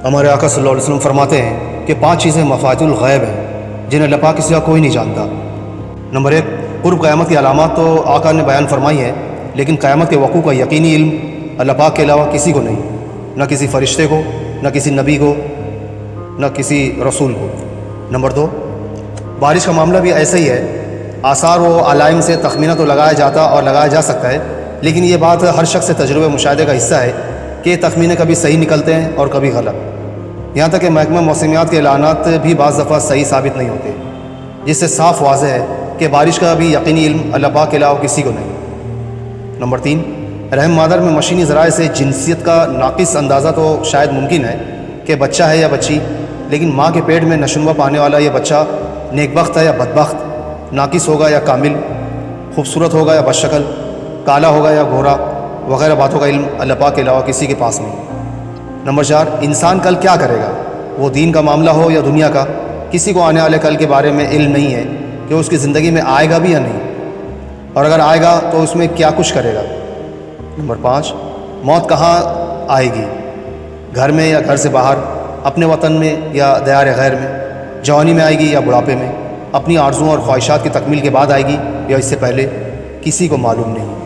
ہمارے آقا صلی اللہ علیہ وسلم فرماتے ہیں کہ 5 چیزیں مفاتیح الغیب ہیں جنہیں اللہ پاک کے سوا کوئی نہیں جانتا۔ نمبر 1، قرب قیامت کی علامات تو آقا نے بیان فرمائی ہیں، لیکن قیامت کے وقوع کا یقینی علم اللہ پاک کے علاوہ کسی کو نہیں، نہ کسی فرشتے کو، نہ کسی نبی کو، نہ کسی رسول کو۔ نمبر 2، بارش کا معاملہ بھی ایسا ہی ہے۔ آثار و علائم سے تخمینہ تو لگایا جاتا اور لگایا جا سکتا ہے، لیکن یہ بات ہر شخص سے تجربے مشاہدے کا حصہ ہے کہ یہ تخمینے کبھی صحیح نکلتے ہیں اور کبھی غلط۔ یہاں تک کہ محکمہ موسمیات کے اعلانات بھی بعض دفعہ صحیح ثابت نہیں ہوتے، جس سے صاف واضح ہے کہ بارش کا بھی یقینی علم اللہ پاک کے علاوہ کسی کو نہیں۔ نمبر 3، رحم مادر میں مشینی ذرائع سے جنسیت کا ناقص اندازہ تو شاید ممکن ہے کہ بچہ ہے یا بچی، لیکن ماں کے پیٹ میں نشوونما پانے والا یہ بچہ نیک بخت ہے یا بدبخت، ناقص ہوگا یا کامل، خوبصورت ہوگا یا بدشکل، کالا ہوگا یا گورا، وغیرہ باتوں کا علم اللہ پاک کے علاوہ کسی کے پاس نہیں۔ نمبر 4، انسان کل کیا کرے گا، وہ دین کا معاملہ ہو یا دنیا کا، کسی کو آنے والے کل کے بارے میں علم نہیں ہے کہ اس کی زندگی میں آئے گا بھی یا نہیں، اور اگر آئے گا تو اس میں کیا کچھ کرے گا۔ نمبر 5، موت کہاں آئے گی، گھر میں یا گھر سے باہر، اپنے وطن میں یا دیار غیر میں، جوانی میں آئے گی یا بڑھاپے میں، اپنی آرزوؤں اور خواہشات کی تکمیل کے بعد آئے گی یا اس سے پہلے، کسی کو معلوم نہیں۔